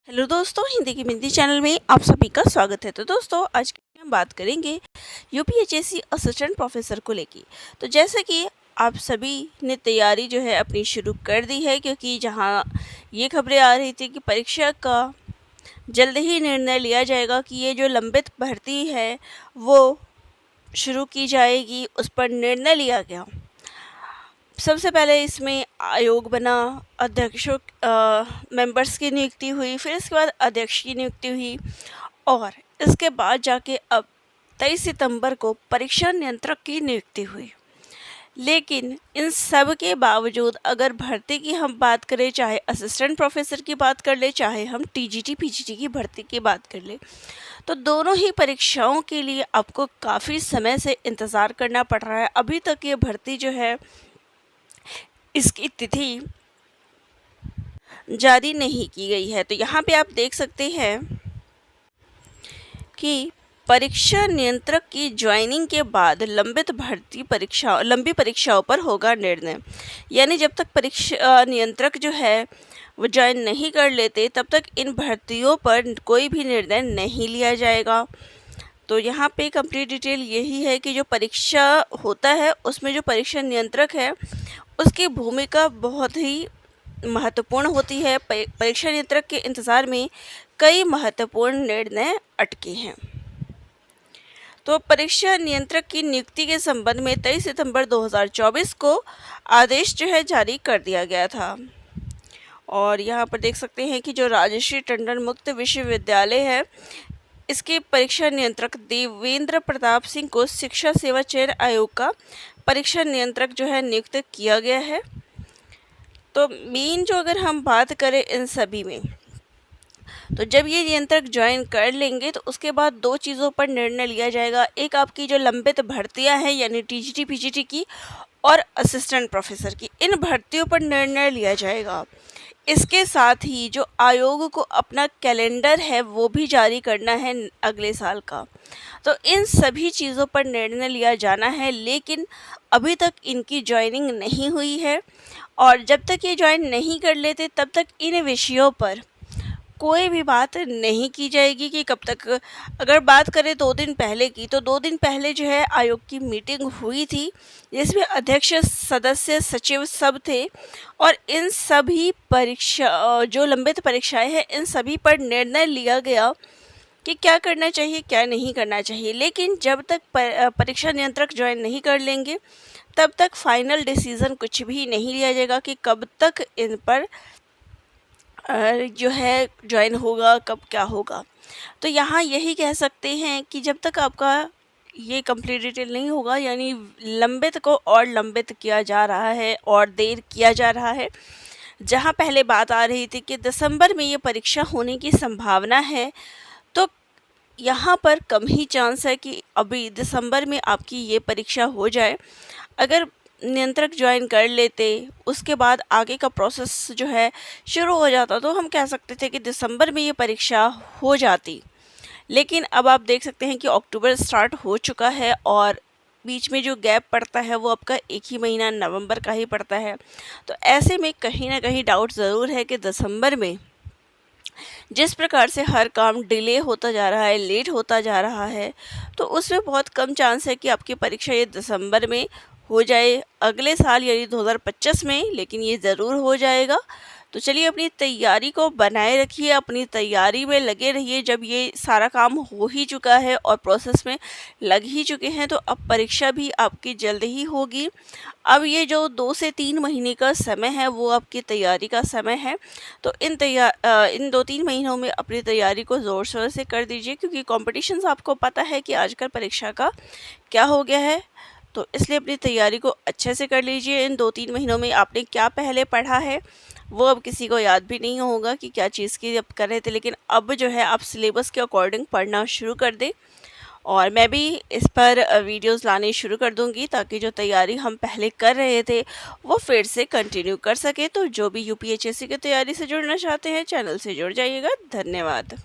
Hello दोस्तों, हिंदी की बिंदी channel में आप सभी का स्वागत है। तो दोस्तों, आज हम बात करेंगे यूपीएचएससी असिस्टेंट प्रोफेसर को लेके। तो जैसे कि आप सभी ने तैयारी जो है अपनी शुरू कर दी है, क्योंकि जहां ये खबरें आ रही थी कि परीक्षा का जल्द ही निर्णय लिया जाएगा कि ये जो लंबित भर्ती है वो शुरू की जाएगी, उस पर निर्णय लिया गया। सबसे पहले इसमें आयोग बना, अध्यक्षों मेंबर्स की नियुक्ति हुई, फिर इसके बाद अध्यक्ष की नियुक्ति हुई और इसके बाद जाके अब 23 सितंबर को परीक्षा नियंत्रक की नियुक्ति हुई। लेकिन इन सब के बावजूद अगर भर्ती की हम बात करें, चाहे असिस्टेंट प्रोफेसर की बात कर ले, चाहे हम टीजीटी पीजीटी की भर्ती की बात कर ले, तो दोनों ही परीक्षाओं के लिए आपको काफ़ी समय से इंतज़ार करना पड़ रहा है। अभी तक ये भर्ती जो है इसकी तिथि जारी नहीं की गई है। तो यहाँ पे आप देख सकते हैं कि परीक्षा नियंत्रक की ज्वाइनिंग के बाद लंबी परीक्षाओं पर होगा निर्णय। यानी जब तक परीक्षा नियंत्रक जो है वो ज्वाइन नहीं कर लेते, तब तक इन भर्तियों पर कोई भी निर्णय नहीं लिया जाएगा। तो यहाँ पे कंप्लीट डिटेल यही है कि जो परीक्षा होता है उसमें जो परीक्षा नियंत्रक है उसकी भूमिका बहुत ही महत्वपूर्ण होती है। परीक्षा नियंत्रक के इंतज़ार में कई महत्वपूर्ण निर्णय अटके हैं। तो परीक्षा नियंत्रक की नियुक्ति के संबंध में 23 सितंबर 2024 को आदेश जो है जारी कर दिया गया था। और यहाँ पर देख सकते हैं कि जो राजश्री टंडन मुक्त विश्वविद्यालय है, इसके परीक्षा नियंत्रक देवेंद्र प्रताप सिंह को शिक्षा सेवा चयन आयोग का परीक्षा नियंत्रक जो है नियुक्त किया गया है। तो मेन जो अगर हम बात करें इन सभी में, तो जब ये नियंत्रक ज्वाइन कर लेंगे तो उसके बाद दो चीज़ों पर निर्णय लिया जाएगा। एक आपकी जो लंबित भर्तियां हैं यानी टीजीटी पीजीटी की और असिस्टेंट प्रोफेसर की, इन भर्तियों पर निर्णय लिया जाएगा। इसके साथ ही जो आयोग को अपना कैलेंडर है वो भी जारी करना है अगले साल का। तो इन सभी चीज़ों पर निर्णय लिया जाना है, लेकिन अभी तक इनकी ज्वाइनिंग नहीं हुई है। और जब तक ये ज्वाइन नहीं कर लेते तब तक इन विषयों पर कोई भी बात नहीं की जाएगी कि कब तक। अगर बात करें 2 दिन पहले की, तो 2 दिन पहले जो है आयोग की मीटिंग हुई थी, जिसमें अध्यक्ष, सदस्य, सचिव सब थे और इन सभी परीक्षा जो लंबित परीक्षाएं हैं इन सभी पर निर्णय लिया गया कि क्या करना चाहिए, क्या नहीं करना चाहिए। लेकिन जब तक परीक्षा नियंत्रक ज्वाइन नहीं कर लेंगे तब तक फाइनल डिसीज़न कुछ भी नहीं लिया जाएगा कि कब तक इन पर जो है ज्वाइन होगा, कब क्या होगा। तो यहाँ यही कह सकते हैं कि जब तक आपका ये कंप्लीट डिटेल नहीं होगा, यानी लंबित को और लंबित किया जा रहा है और देर किया जा रहा है। जहाँ पहले बात आ रही थी कि दिसंबर में ये परीक्षा होने की संभावना है, तो यहाँ पर कम ही चांस है कि अभी दिसंबर में आपकी ये परीक्षा हो जाए। अगर नियंत्रक ज्वाइन कर लेते, उसके बाद आगे का प्रोसेस जो है शुरू हो जाता, तो हम कह सकते थे कि दिसंबर में ये परीक्षा हो जाती। लेकिन अब आप देख सकते हैं कि अक्टूबर स्टार्ट हो चुका है और बीच में जो गैप पड़ता है वो आपका एक ही महीना नवंबर का ही पड़ता है। तो ऐसे में कहीं ना कहीं डाउट ज़रूर है कि दिसंबर में जिस प्रकार से हर काम डिले होता जा रहा है, लेट होता जा रहा है, तो उसमें बहुत कम चांस है कि आपकी परीक्षा ये दिसंबर में हो जाए अगले साल यानी 2025 में, लेकिन ये ज़रूर हो जाएगा। तो चलिए अपनी तैयारी को बनाए रखिए, अपनी तैयारी में लगे रहिए। जब ये सारा काम हो ही चुका है और प्रोसेस में लग ही चुके हैं, तो अब परीक्षा भी आपकी जल्द ही होगी। अब ये जो 2 से 3 महीने का समय है वो आपकी तैयारी का समय है। तो इन 2-3 महीनों में अपनी तैयारी को ज़ोर शोर से कर दीजिए, क्योंकि कॉम्पिटिशन्स आपको पता है कि आजकल परीक्षा का क्या हो गया है। तो इसलिए अपनी तैयारी को अच्छे से कर लीजिए। इन 2-3 महीनों में आपने क्या पहले पढ़ा है वो अब किसी को याद भी नहीं होगा कि क्या चीज़ की अब कर रहे थे, लेकिन अब जो है आप सिलेबस के अकॉर्डिंग पढ़ना शुरू कर दें। और मैं भी इस पर वीडियोस लाने शुरू कर दूंगी, ताकि जो तैयारी हम पहले कर रहे थे वो फिर से कंटिन्यू कर सके। तो जो भी यूपीएचएससी की तैयारी से जुड़ना चाहते हैं चैनल से जुड़ जाइएगा। धन्यवाद।